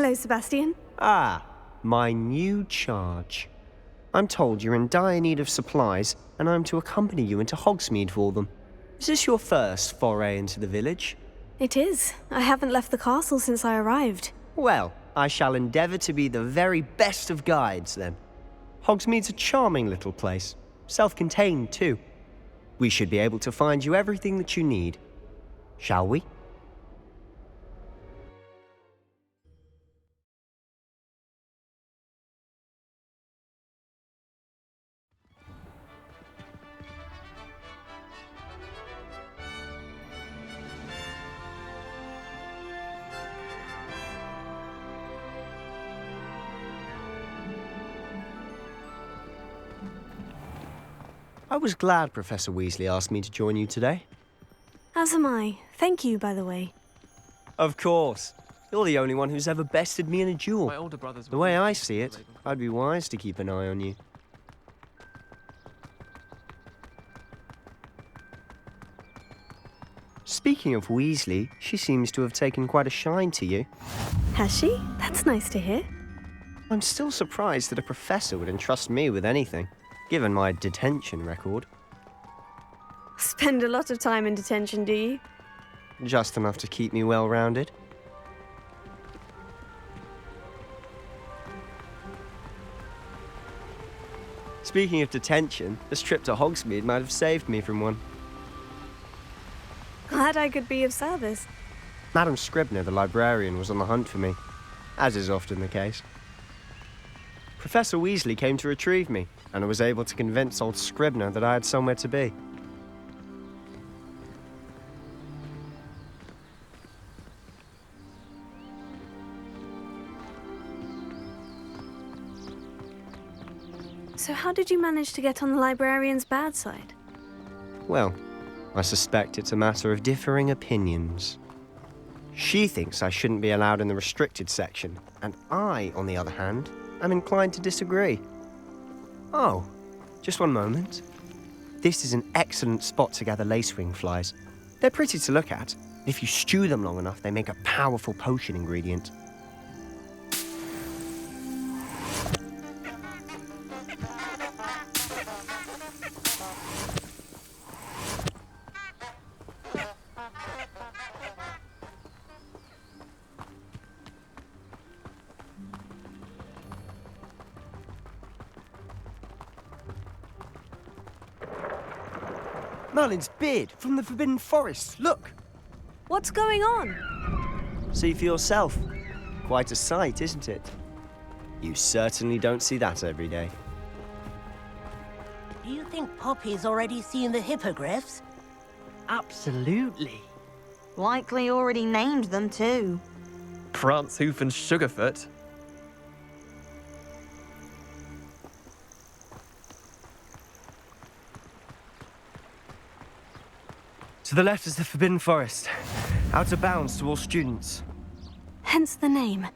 Hello, Sebastian. Ah, my new charge. I'm told you're in dire need of supplies, and I'm to accompany you into Hogsmeade for them. Is this your first foray into the village? It is. I haven't left the castle since I arrived. Well, I shall endeavour to be the very best of guides, then. Hogsmeade's a charming little place, self-contained too. We should be able to find you everything that you need. Shall we? I was glad Professor Weasley asked me to join you today. As am I. Thank you, by the way. Of course. You're the only one who's ever bested me in a duel. My older brothers The way I see it, I'd be wise to keep an eye on you. Speaking of Weasley, she seems to have taken quite a shine to you. Has she? That's nice to hear. I'm still surprised that a professor would entrust me with anything, given my detention record. Spend a lot of time in detention, do you? Just enough to keep me well-rounded. Speaking of detention, this trip to Hogsmeade might have saved me from one. Glad I could be of service. Madam Scribner, the librarian, was on the hunt for me, as is often the case. Professor Weasley came to retrieve me, and I was able to convince old Scribner that I had somewhere to be. So how did you manage to get on the librarian's bad side? Well, I suspect it's a matter of differing opinions. She thinks I shouldn't be allowed in the restricted section, and I, on the other hand, am inclined to disagree. Oh, just one moment. This is an excellent spot to gather lacewing flies. They're pretty to look at. If you stew them long enough, they make a powerful potion ingredient. Merlin's beard from the Forbidden Forest, look! What's going on? See for yourself. Quite a sight, isn't it? You certainly don't see that every day. Do you think Poppy's already seen the hippogriffs? Absolutely. Likely already named them too. Prance, Hoof and Sugarfoot. To the left is the Forbidden Forest, out of bounds to all students. Hence the name.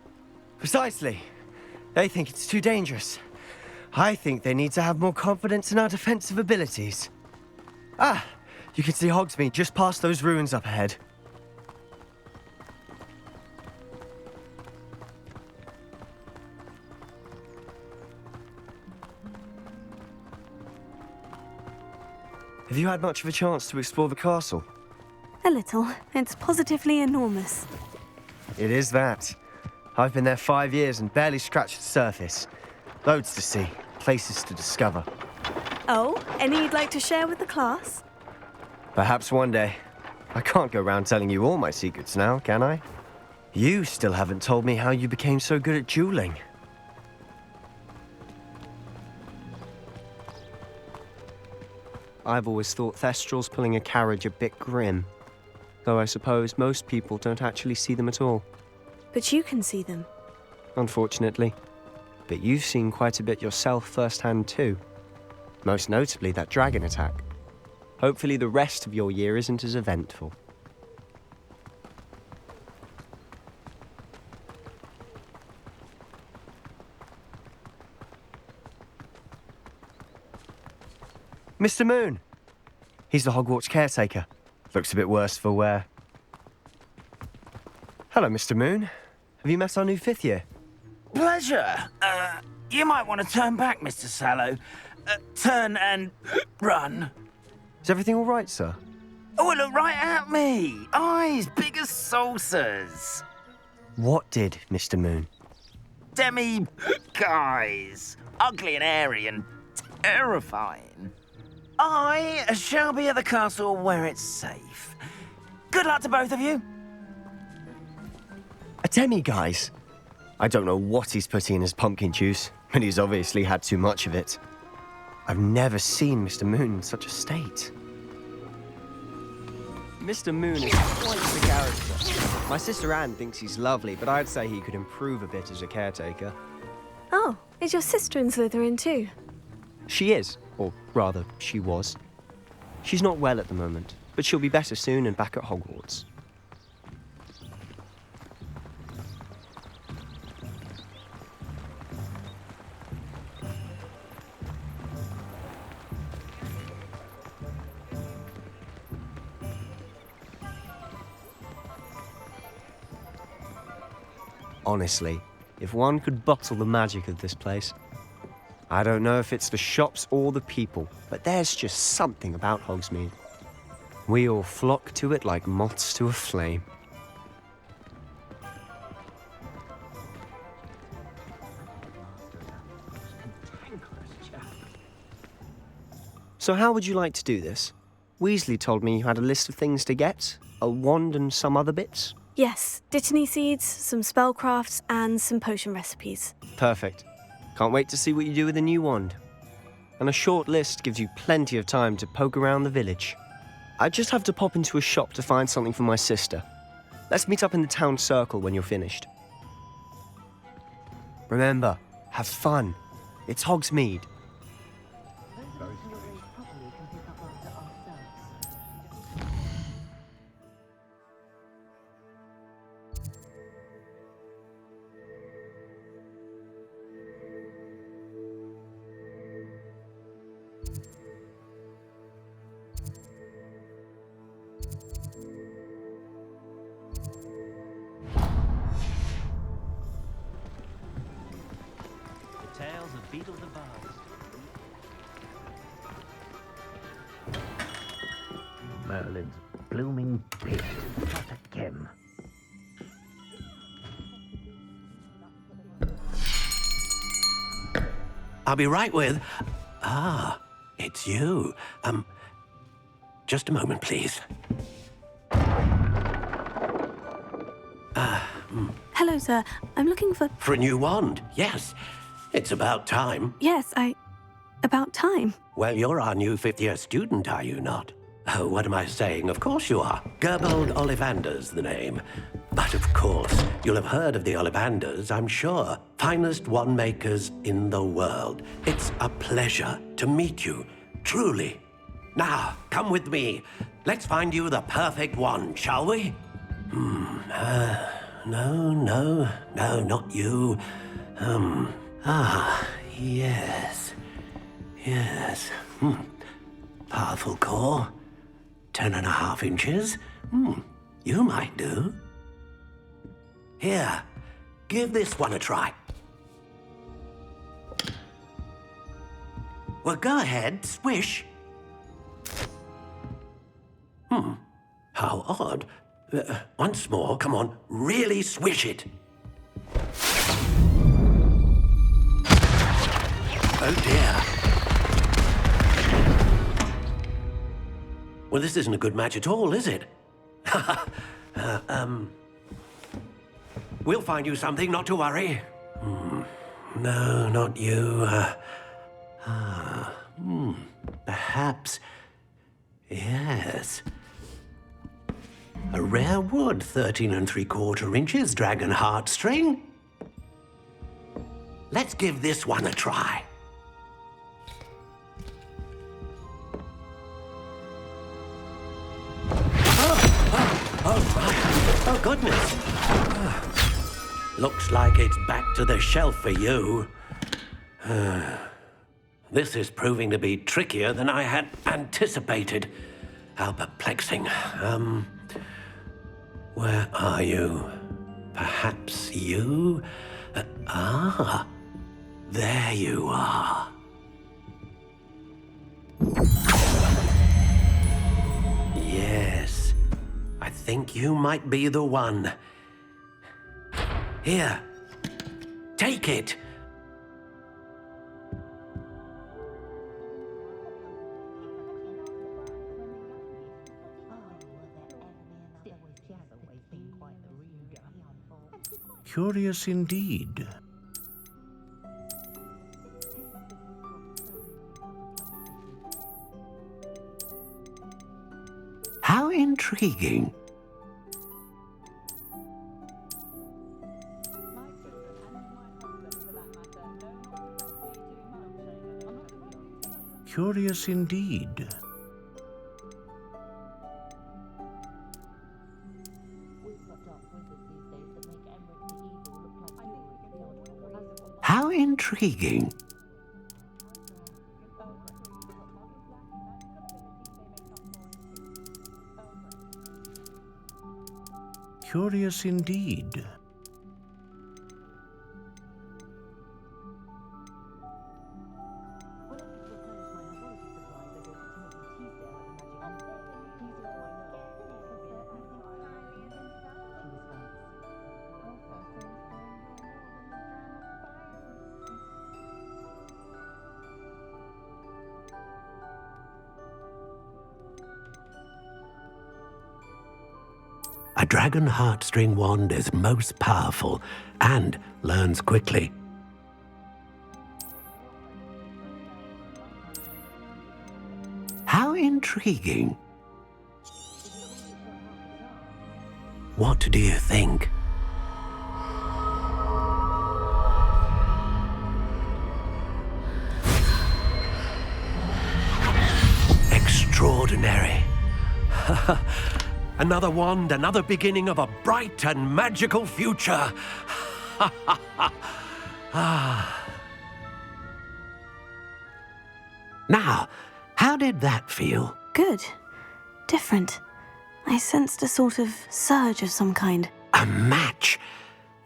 Precisely. They think it's too dangerous. I think they need to have more confidence in our defensive abilities. Ah, you can see Hogsmeade just past those ruins up ahead. Have you had much of a chance to explore the castle? A little. It's positively enormous. It is that. I've been there 5 years and barely scratched the surface. Loads to see, places to discover. Oh, any you'd like to share with the class? Perhaps one day. I can't go around telling you all my secrets now, can I? You still haven't told me how you became so good at dueling. I've always thought Thestrals pulling a carriage a bit grim. Though I suppose most people don't actually see them at all. But you can see them. Unfortunately. But you've seen quite a bit yourself firsthand too. Most notably that dragon attack. Hopefully the rest of your year isn't as eventful. Mr. Moon! He's the Hogwarts caretaker. Looks a bit worse for wear. Hello, Mr. Moon. Have you met our new 5th year? Pleasure. You might want to turn back, Mr. Sallow. Turn and run. Is everything all right, sir? Oh, look right at me. Eyes big as saucers. What did, Mr. Moon? Guys. Ugly and airy and terrifying. I shall be at the castle where it's safe. Good luck to both of you. A demi-guise? I don't know what he's putting in his pumpkin juice, but he's obviously had too much of it. I've never seen Mr. Moon in such a state. Mr. Moon is quite the character. My sister Anne thinks he's lovely, but I'd say he could improve a bit as a caretaker. Oh, is your sister in Slytherin too? She is, or rather, she was. She's not well at the moment, but she'll be better soon and back at Hogwarts. Honestly, if one could bottle the magic of this place. I don't know if it's the shops or the people, but there's just something about Hogsmeade. We all flock to it like moths to a flame. So how would you like to do this? Weasley told me you had a list of things to get, a wand and some other bits. Yes, dittany seeds, some spellcrafts, and some potion recipes. Perfect. Can't wait to see what you do with the new wand. And a short list gives you plenty of time to poke around the village. I just have to pop into a shop to find something for my sister. Let's meet up in the town circle when you're finished. Remember, have fun. It's Hogsmeade. Tales of Beetle the Bard. Merlin's blooming pig. What a gem. I'll be right with... Ah, it's you. Just a moment, please. Hello, sir. I'm looking for... For a new wand, yes. It's about time. Yes, about time. Well, you're our new 5th-year student, are you not? Oh, what am I saying? Of course you are. Gerbold Ollivander's the name. But of course, you'll have heard of the Ollivanders, I'm sure. Finest wand makers in the world. It's a pleasure to meet you, truly. Now, come with me. Let's find you the perfect wand, shall we? No, not you. Yes. Powerful core. 10.5 inches. You might do. Here, give this one a try. Well, go ahead, swish. How odd. Once more, come on, really swish it. Oh dear. Well, this isn't a good match at all, is it? We'll find you something, not to worry. No, not you. Perhaps. Yes. A rare wood, 13 3/4 inches, dragon heartstring. Let's give this one a try. Oh, goodness. Looks like it's back to the shelf for you. This is proving to be trickier than I had anticipated. How perplexing. Where are you? Perhaps you? There you are. Yes, I think you might be the one. Here, take it. Curious indeed. How intriguing. Curious indeed. How intriguing. Curious indeed. A dragon heartstring wand is most powerful and learns quickly. How intriguing. What do you think? Extraordinary. Another wand, another beginning of a bright and magical future. Now, how did that feel? Good. Different. I sensed a sort of surge of some kind. A match.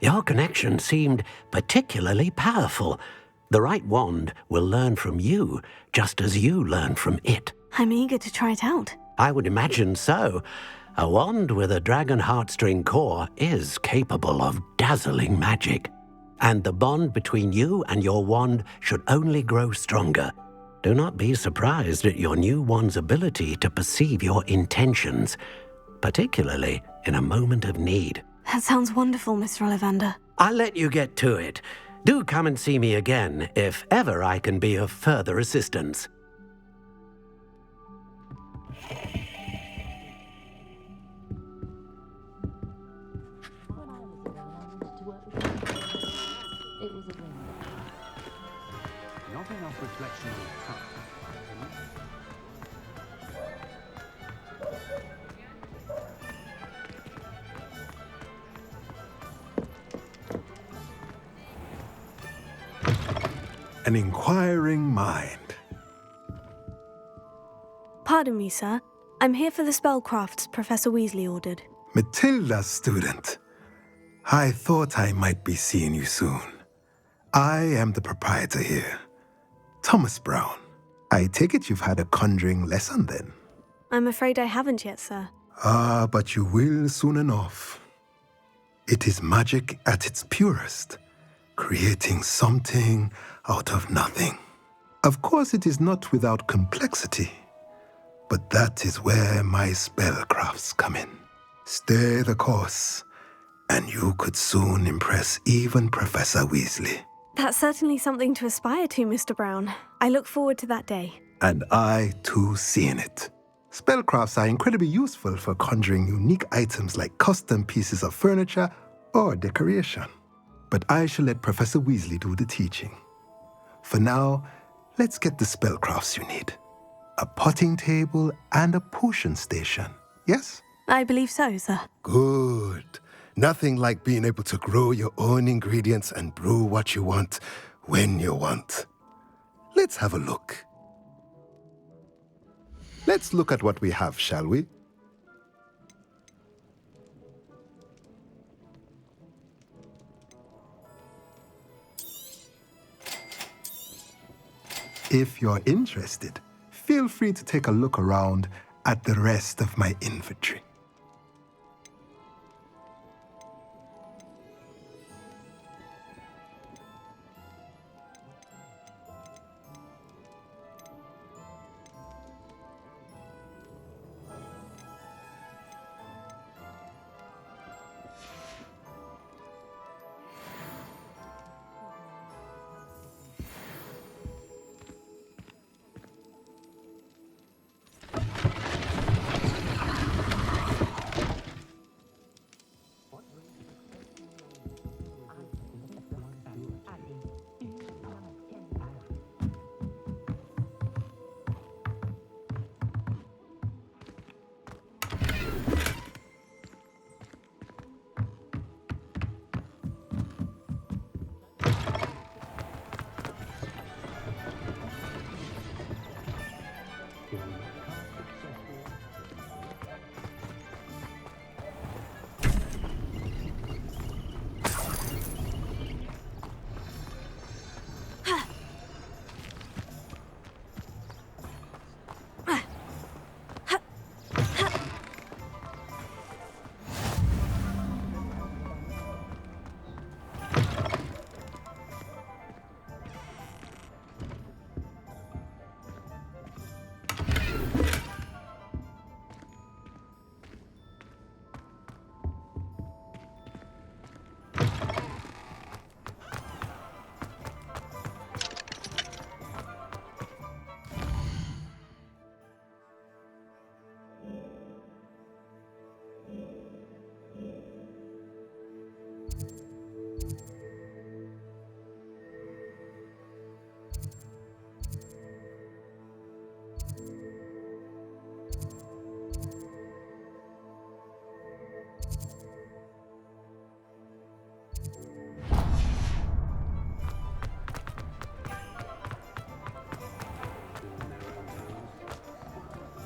Your connection seemed particularly powerful. The right wand will learn from you, just as you learn from it. I'm eager to try it out. I would imagine so. A wand with a dragon heartstring core is capable of dazzling magic. And the bond between you and your wand should only grow stronger. Do not be surprised at your new wand's ability to perceive your intentions, particularly in a moment of need. That sounds wonderful, Mr. Ollivander. I'll let you get to it. Do come and see me again if ever I can be of further assistance. Not enough reflection of An inquiring mind. Pardon me, sir. I'm here for the spellcrafts Professor Weasley ordered. Matilda's student. I thought I might be seeing you soon. I am the proprietor here, Thomas Brown. I take it you've had a conjuring lesson then? I'm afraid I haven't yet, sir. Ah, but you will soon enough. It is magic at its purest, creating something out of nothing. Of course, it is not without complexity, but that is where my spellcrafts come in. Stay the course, and you could soon impress even Professor Weasley. That's certainly something to aspire to, Mr. Brown. I look forward to that day. And I, too, seeing it. Spellcrafts are incredibly useful for conjuring unique items like custom pieces of furniture or decoration. But I shall let Professor Weasley do the teaching. For now, let's get the spellcrafts you need. A potting table and a potion station, yes? I believe so, sir. Good. Nothing like being able to grow your own ingredients and brew what you want when you want. Let's have a look. Let's look at what we have, shall we? If you're interested, feel free to take a look around at the rest of my inventory.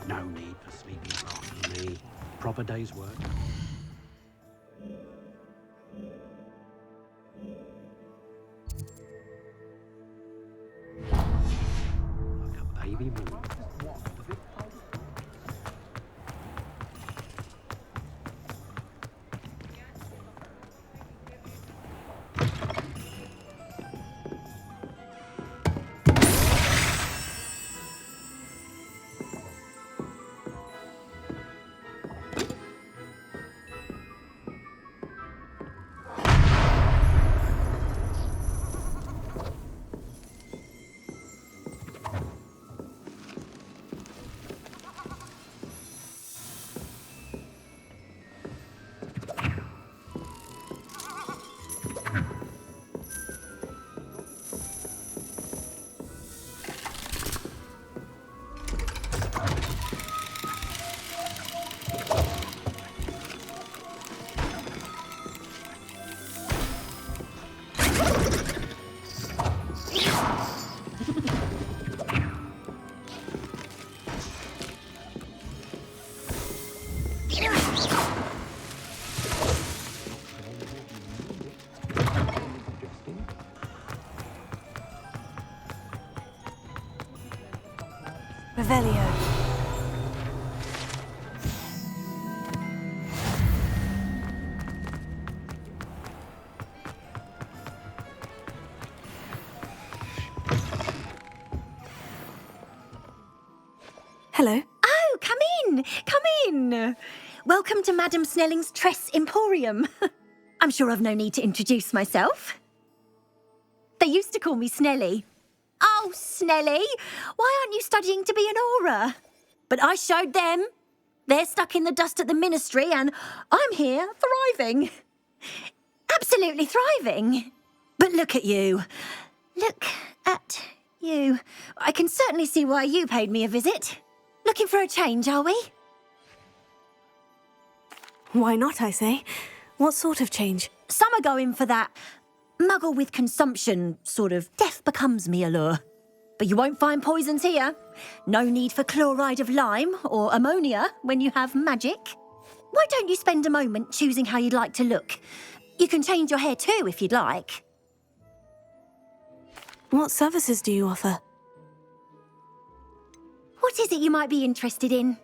No need for sleeping after me. Proper day's work. Like a baby moon. Revelio. Hello. Oh, come in, come in. Welcome to Madame Snelling's Tress Emporium. I'm sure I've no need to introduce myself. They used to call me Snelly. Oh, Snelly, why aren't you studying to be an aura? But I showed them. They're stuck in the dust at the ministry and I'm here thriving. Absolutely thriving. But look at you. Look at you. I can certainly see why you paid me a visit. Looking for a change, are we? Why not, I say? What sort of change? Some are going for that muggle with consumption, sort of death becomes me allure. But you won't find poisons here. No need for chloride of lime or ammonia when you have magic. Why don't you spend a moment choosing how you'd like to look? You can change your hair too if you'd like. What services do you offer? What is it you might be interested in?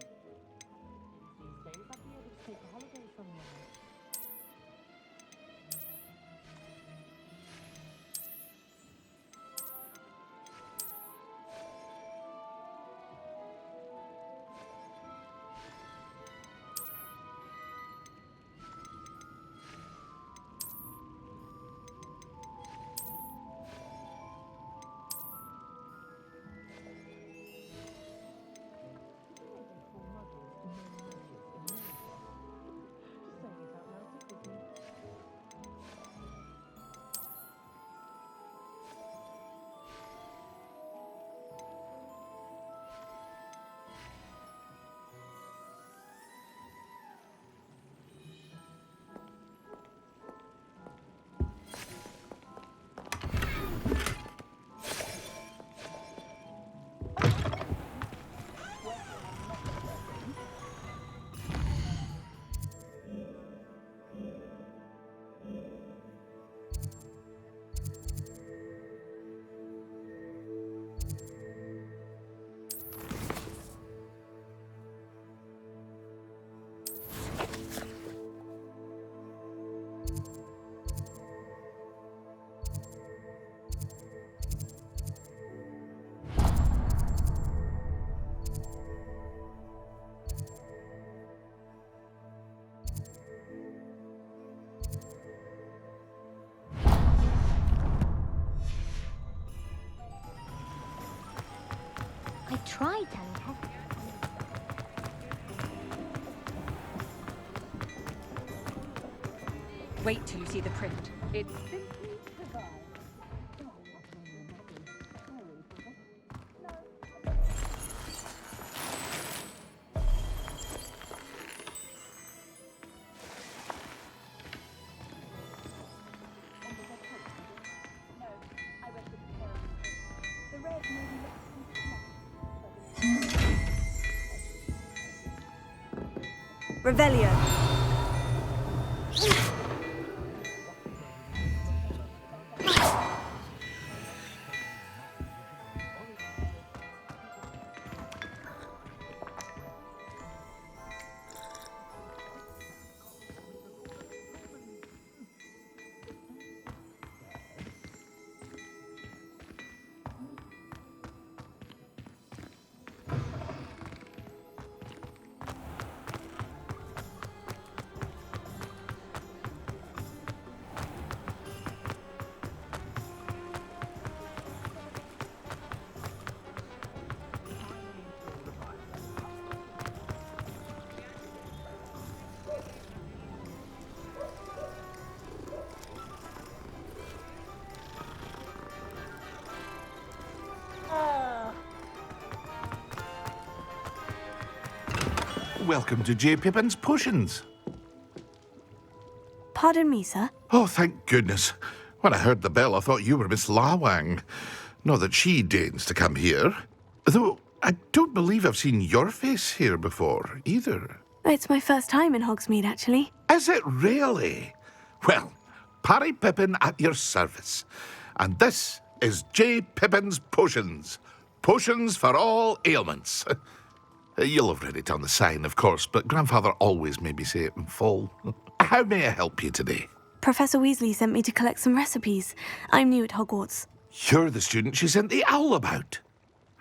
I tried telling her. Wait till you see the print. It's simply divine. Revelio. Welcome to J. Pippin's Potions. Pardon me, sir. Oh, thank goodness. When I heard the bell, I thought you were Miss Lawang. Not that she deigns to come here. Though I don't believe I've seen your face here before, either. It's my first time in Hogsmeade, actually. Is it really? Well, Parry Pippin at your service. And this is J. Pippin's Potions. Potions for all ailments. You'll have read it on the sign, of course, but Grandfather always made me say it in full. How may I help you today? Professor Weasley sent me to collect some recipes. I'm new at Hogwarts. You're the student she sent the owl about.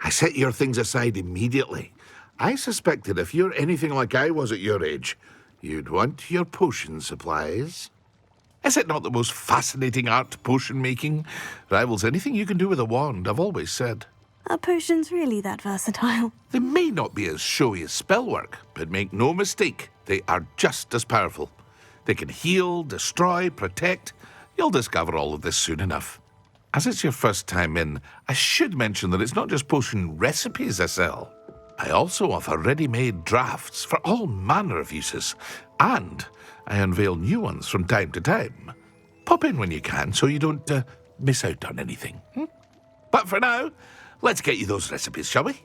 I set your things aside immediately. I suspected if you're anything like I was at your age, you'd want your potion supplies. Is it not the most fascinating art, potion making? Rivals anything you can do with a wand, I've always said. Are potions really that versatile? They may not be as showy as spellwork, but make no mistake, they are just as powerful. They can heal, destroy, protect. You'll discover all of this soon enough. As it's your first time in, I should mention that it's not just potion recipes I sell. I also offer ready-made drafts for all manner of uses, and I unveil new ones from time to time. Pop in when you can so you don't miss out on anything. But for now, let's get you those recipes, shall we?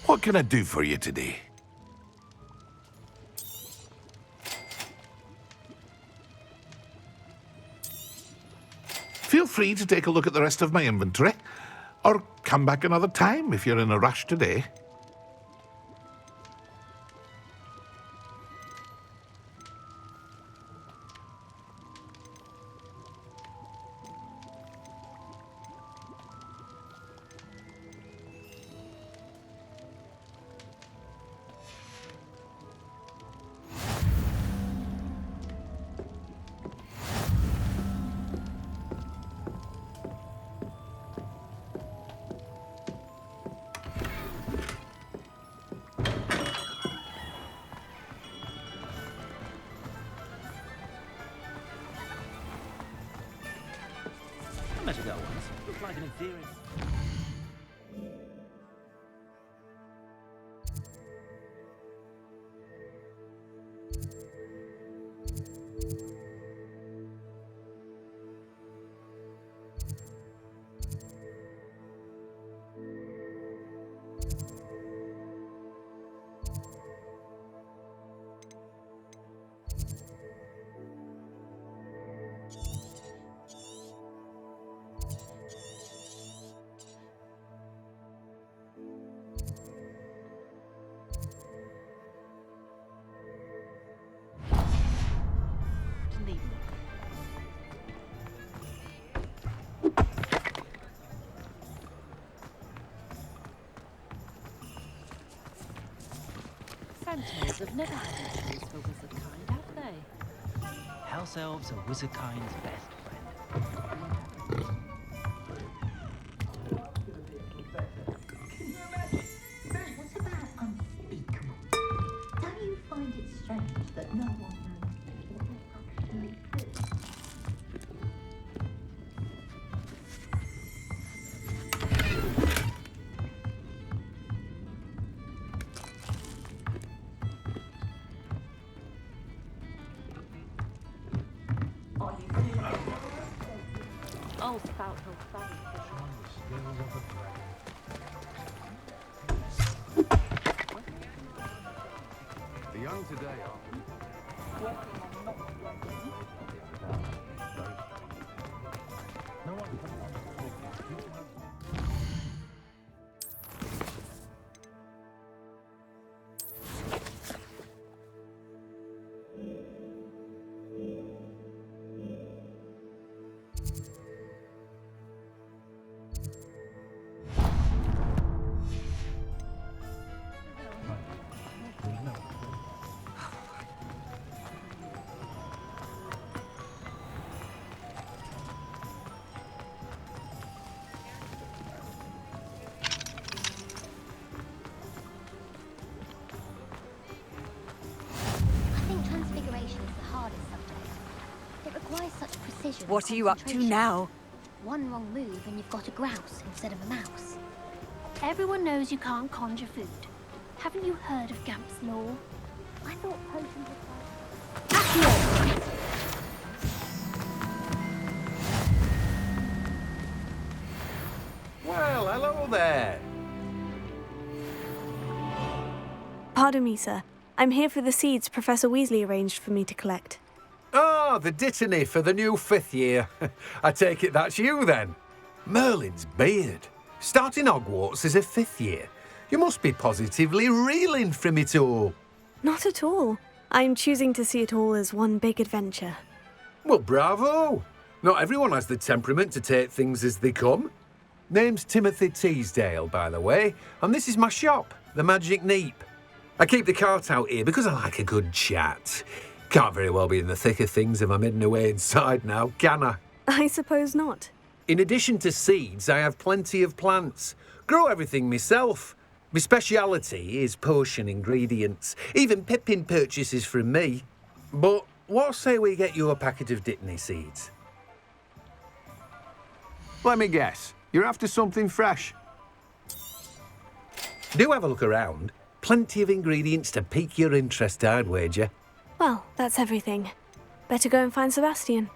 What can I do for you today? Feel free to take a look at the rest of my inventory. Or come back another time if you're in a rush today. I met a girl once. Looked like an inferior. Sentinels have never had issues for wizardkind, have they? House elves are wizardkind's best friend. What about unspeakable? Don't you find it strange that no one knows what they actually do? I'll spout her fun. The young today are working on not no one. What are you up to now? One wrong move and you've got a grouse instead of a mouse. Everyone knows you can't conjure food. Haven't you heard of Gamp's law? I thought potions were... Well, hello there. Pardon me, sir. I'm here for the seeds Professor Weasley arranged for me to collect. Ah, the dittany for the new 5th year. I take it that's you, then. Merlin's beard. Starting Hogwarts as a 5th year. You must be positively reeling from it all. Not at all. I'm choosing to see it all as one big adventure. Well, bravo. Not everyone has the temperament to take things as they come. Name's Timothy Teasdale, by the way, and this is my shop, the Magic Neep. I keep the cart out here because I like a good chat. Can't very well be in the thick of things if I'm hidden away inside now, can I? I suppose not. In addition to seeds, I have plenty of plants. Grow everything myself. My speciality is potion ingredients. Even Pippin purchases from me. But what say we get you a packet of Dittany seeds? Let me guess. You're after something fresh. Do have a look around. Plenty of ingredients to pique your interest, I'd wager. Well, that's everything. Better go and find Sebastian.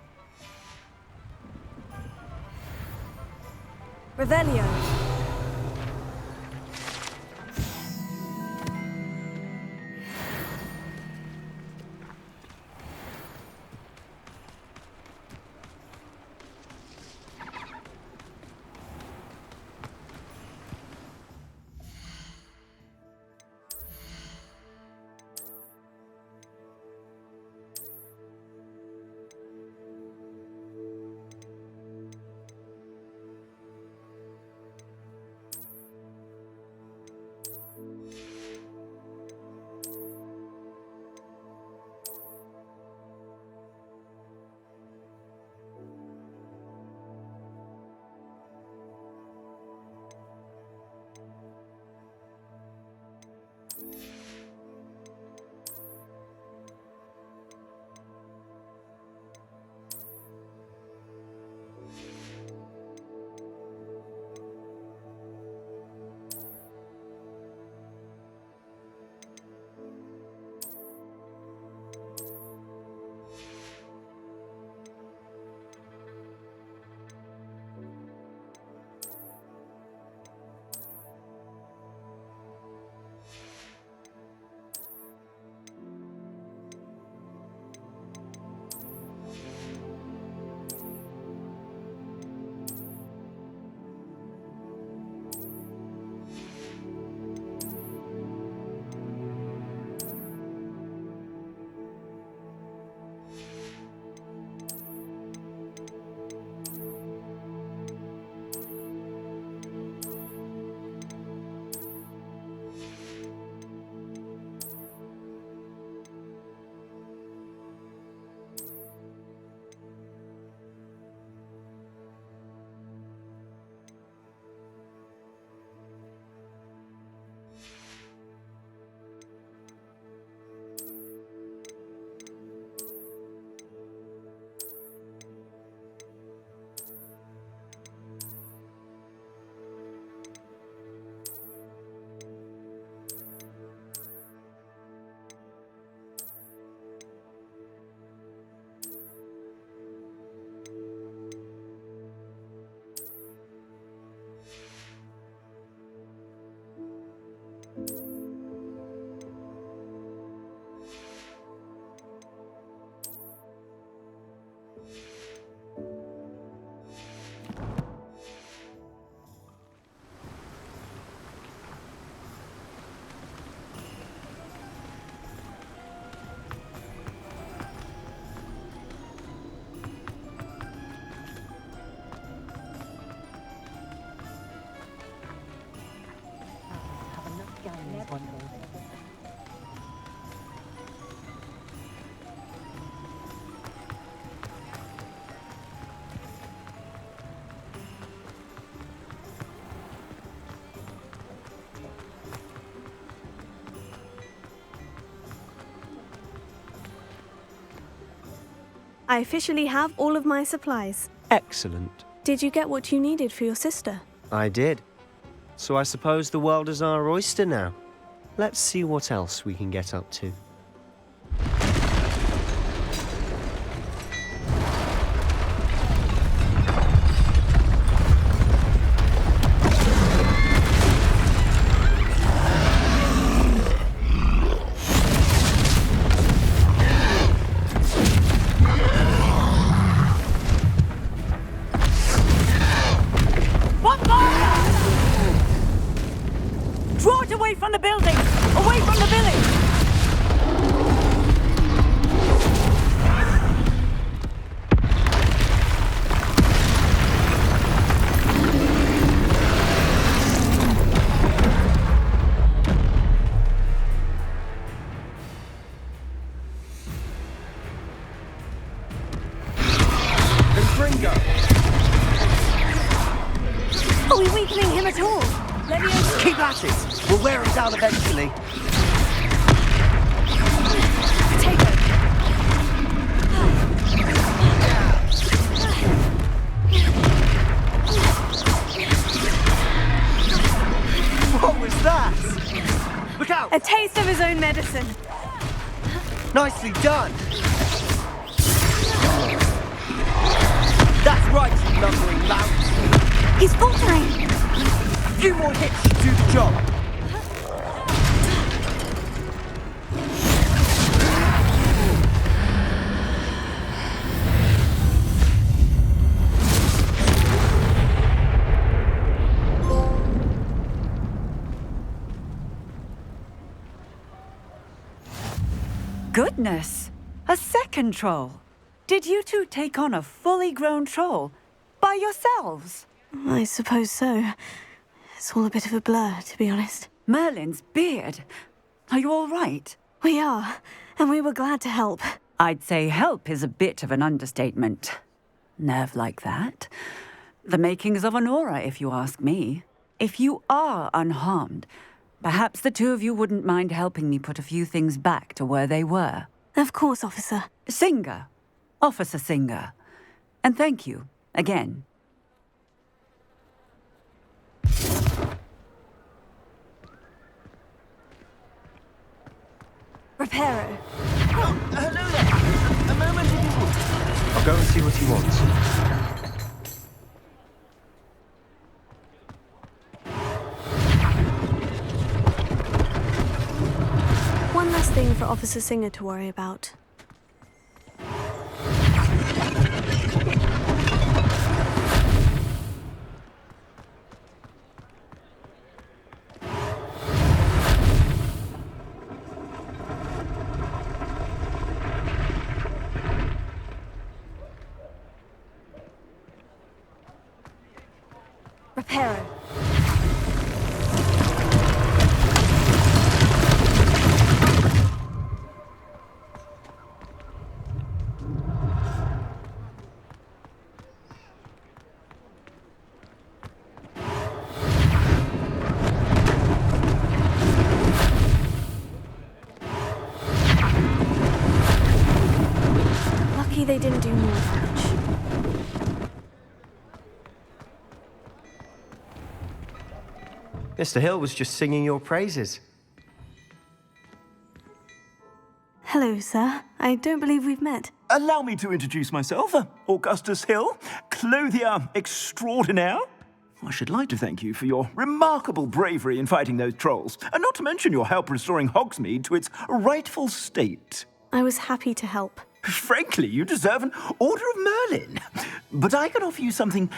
Revelio. I officially have all of my supplies. Excellent. Did you get what you needed for your sister? I did. So I suppose the world is our oyster now. Let's see what else we can get up to. Draw it away from the building! Away from the village! Are we weakening him at all? Keep at it! We'll wear him down eventually. What was that? Look out! A taste of his own medicine. Nicely done! That's right, you lumbering lout! He's faltering! A few more hits should do the job. Goodness! A second troll! Did you two take on a fully grown troll? By yourselves? I suppose so. It's all a bit of a blur, to be honest. Merlin's beard. Are you all right? We are, and we were glad to help. I'd say help is a bit of an understatement. Nerve like that. The makings of an aura, if you ask me. If you are unharmed, perhaps the two of you wouldn't mind helping me put a few things back to where they were. Of course, officer. Singer. Officer Singer. And thank you, again. Reparo. Hello there. A moment if you would. I'll go and see what he wants. One last thing for Officer Singer to worry about. Reparo. Lucky they didn't do more damage. Mr. Hill was just singing your praises. Hello, sir. I don't believe we've met. Allow me to introduce myself, Augustus Hill, clothier extraordinaire. I should like to thank you for your remarkable bravery in fighting those trolls, and not to mention your help restoring Hogsmeade to its rightful state. I was happy to help. Frankly, you deserve an Order of Merlin. But I can offer you something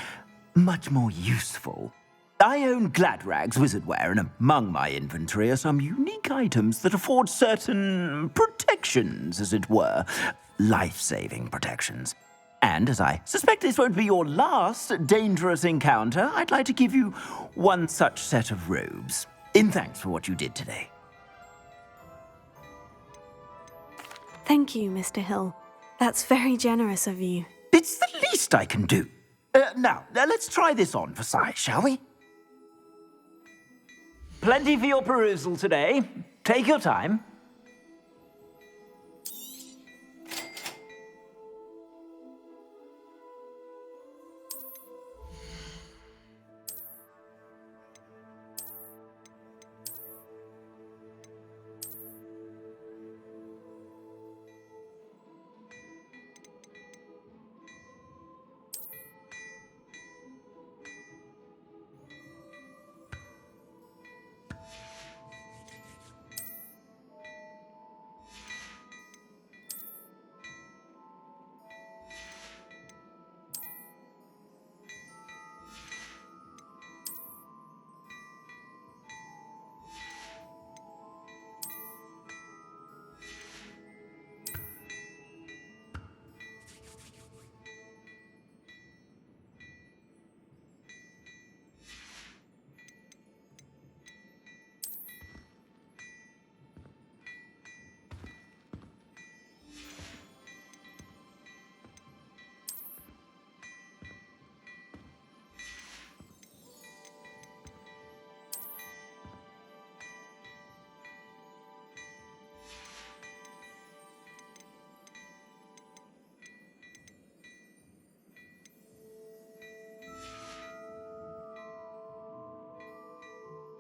much more useful. I own Gladrag's wizardware, and among my inventory are some unique items that afford certain protections, as it were. Life-saving protections. And as I suspect this won't be your last dangerous encounter, I'd like to give you one such set of robes, in thanks for what you did today. Thank you, Mr. Hill. That's very generous of you. It's the least I can do. Now, let's try this on for size, shall we? Plenty for your perusal today. Take your time.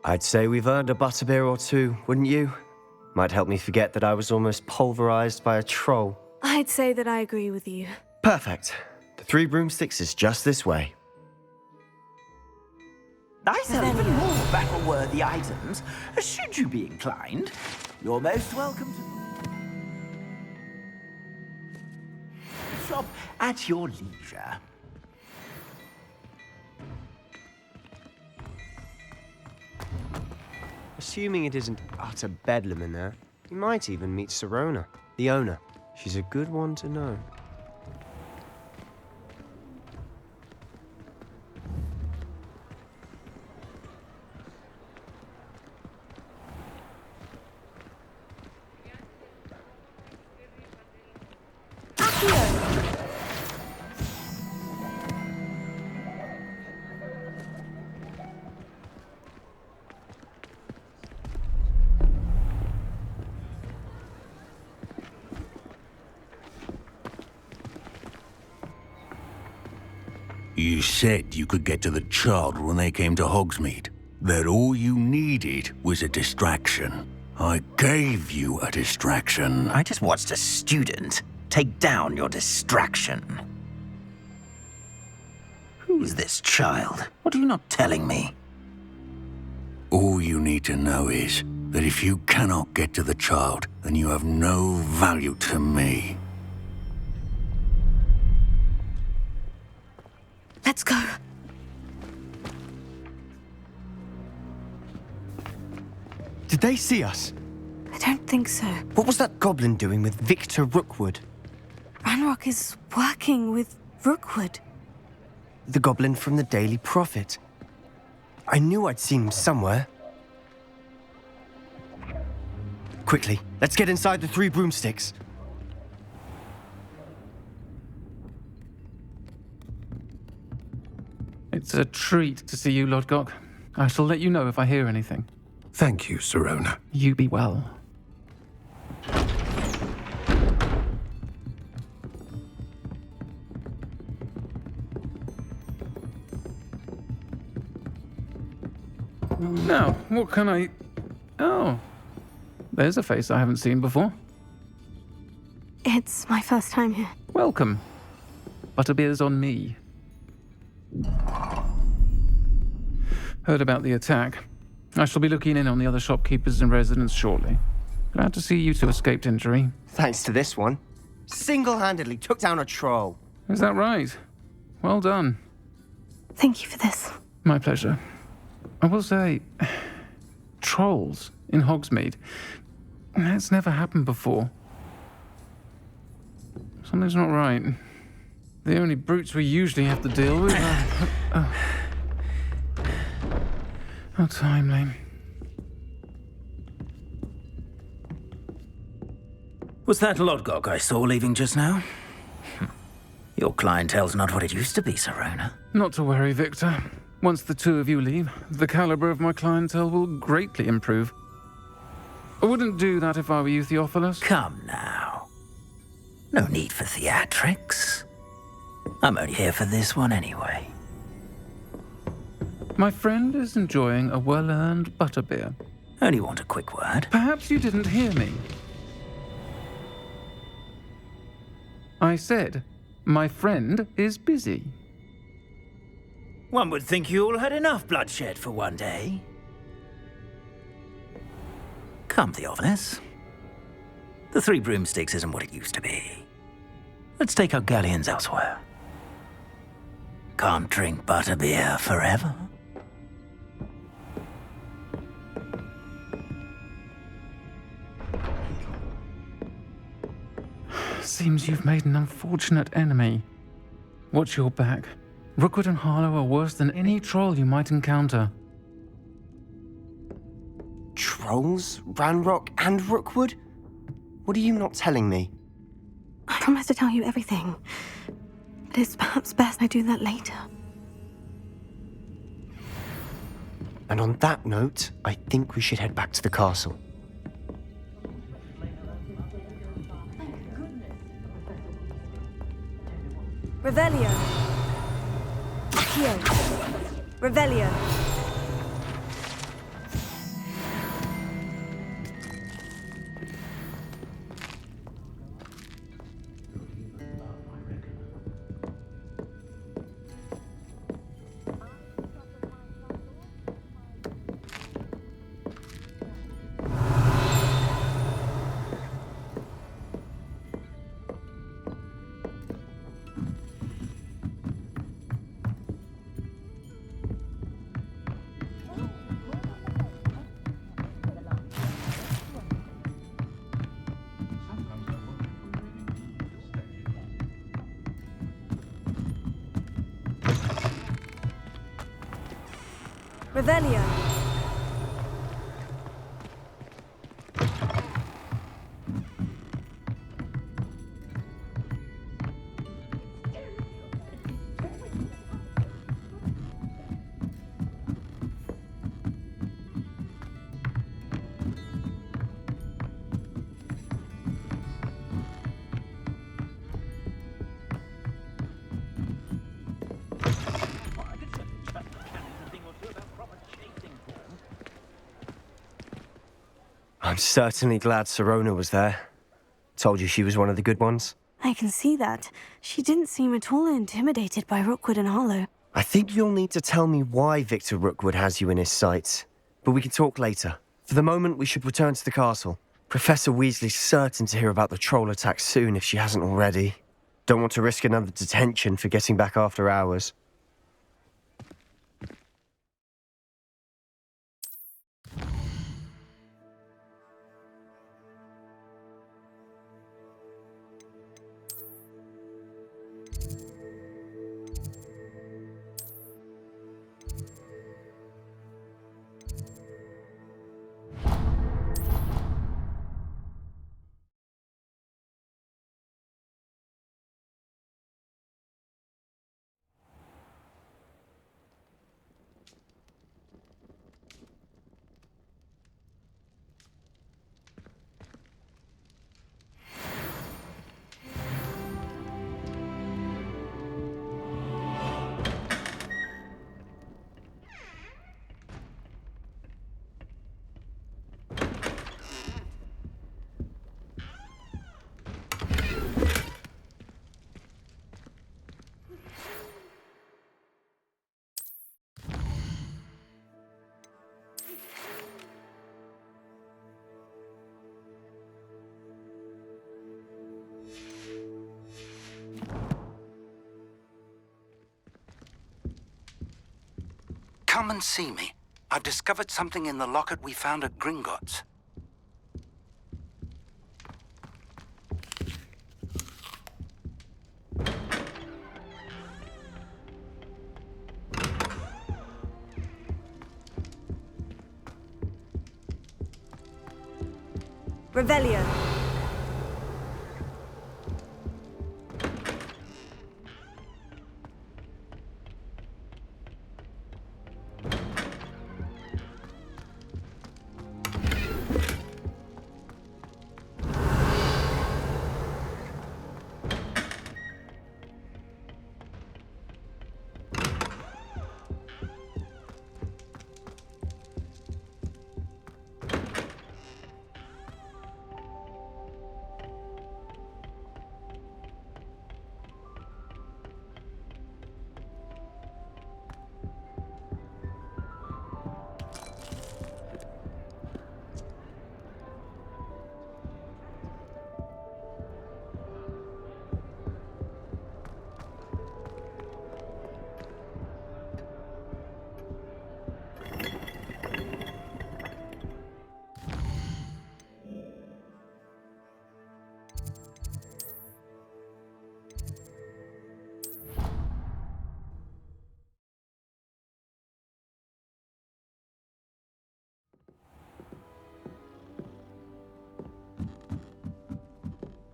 I'd say we've earned a butterbeer or two, wouldn't you? Might help me forget that I was almost pulverized by a troll. I'd say that I agree with you. Perfect. The 3 broomsticks is just this way. I sell even more battle-worthy items, should you be inclined. You're most welcome to shop at your leisure. Assuming it isn't utter bedlam in there, you might even meet Sirona, the owner. She's a good one to know. You said you could get to the child when they came to Hogsmeade. That all you needed was a distraction. I gave you a distraction. I just watched a student take down your distraction. Who is this child? What are you not telling me? All you need to know is that if you cannot get to the child, then you have no value to me. Let's go. Did they see us? I don't think so. What was that goblin doing with Victor Rookwood? Ranrock is working with Rookwood. The goblin from the Daily Prophet. I knew I'd seen him somewhere. Quickly, let's get inside the 3 broomsticks. It's a treat to see you, Lodgok. I shall let you know if I hear anything. Thank you, Sirona. You be well. Now, what can I... Oh, there's a face I haven't seen before. It's my first time here. Welcome. Butterbeer's on me. Heard about the attack. I shall be looking in on the other shopkeepers and residents shortly. Glad to see you two escaped injury. Thanks to this one. Single-handedly took down a troll. Is that right? Well done. Thank you for this. My pleasure. I will say, trolls in Hogsmeade. That's never happened before. Something's not right. The only brutes we usually have to deal with are... How timely. Was that Lodgok I saw leaving just now? Your clientele's not what it used to be, Sirona. Not to worry, Victor. Once the 2 of you leave, the caliber of my clientele will greatly improve. I wouldn't do that if I were you, Theophilus. Come now. No need for theatrics. I'm only here for this one anyway. My friend is enjoying a well-earned butterbeer. Only want a quick word. Perhaps you didn't hear me. I said, my friend is busy. One would think you all had enough bloodshed for one day. Come, Theophilus. The 3 broomsticks isn't what it used to be. Let's take our galleons elsewhere. Can't drink butterbeer forever. Seems you've made an unfortunate enemy. Watch your back. Rookwood and Harlow are worse than any troll you might encounter. Trolls? Ranrock and Rookwood? What are you not telling me? I promise to tell you everything. But it's perhaps best I do that later. And on that note, I think we should head back to the castle. Revelio. Accio. Revelio. Revelio. I'm certainly glad Sirona was there. Told you she was one of the good ones. I can see that. She didn't seem at all intimidated by Rookwood and Harlow. I think you'll need to tell me why Victor Rookwood has you in his sights. But we can talk later. For the moment, we should return to the castle. Professor Weasley's certain to hear about the troll attack soon if she hasn't already. Don't want to risk another detention for getting back after hours. Come and see me. I've discovered something in the locket we found at Gringotts. Revelio.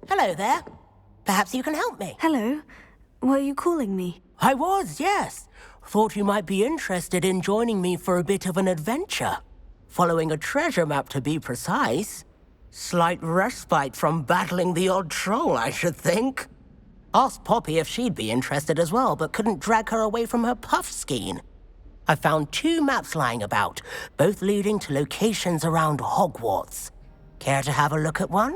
Hello there. Perhaps you can help me. Hello. Were you calling me? I was, yes. Thought you might be interested in joining me for a bit of an adventure. Following a treasure map, to be precise. Slight respite from battling the odd troll, I should think. Asked Poppy if she'd be interested as well, but couldn't drag her away from her puff skein. I found 2 maps lying about, both leading to locations around Hogwarts. Care to have a look at one?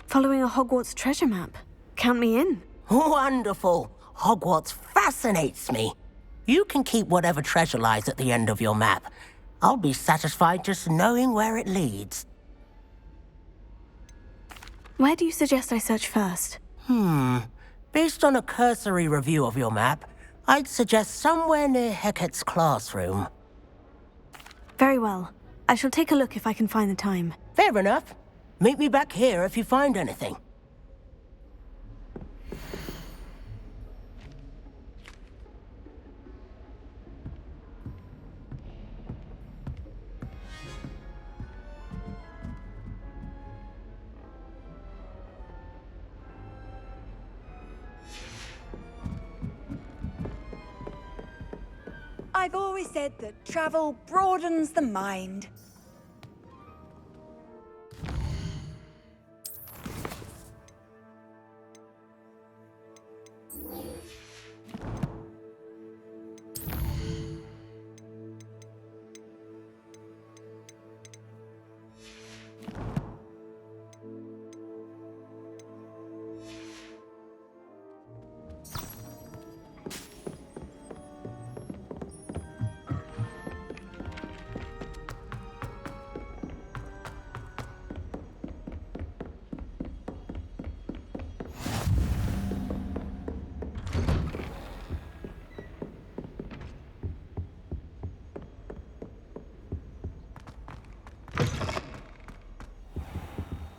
Following a Hogwarts treasure map. Count me in. Wonderful. Hogwarts fascinates me. You can keep whatever treasure lies at the end of your map. I'll be satisfied just knowing where it leads. Where do you suggest I search first? Based on a cursory review of your map, I'd suggest somewhere near Hecat's classroom. Very well. I shall take a look if I can find the time. Fair enough. Meet me back here if you find anything. I've always said that travel broadens the mind.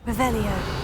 Revelio.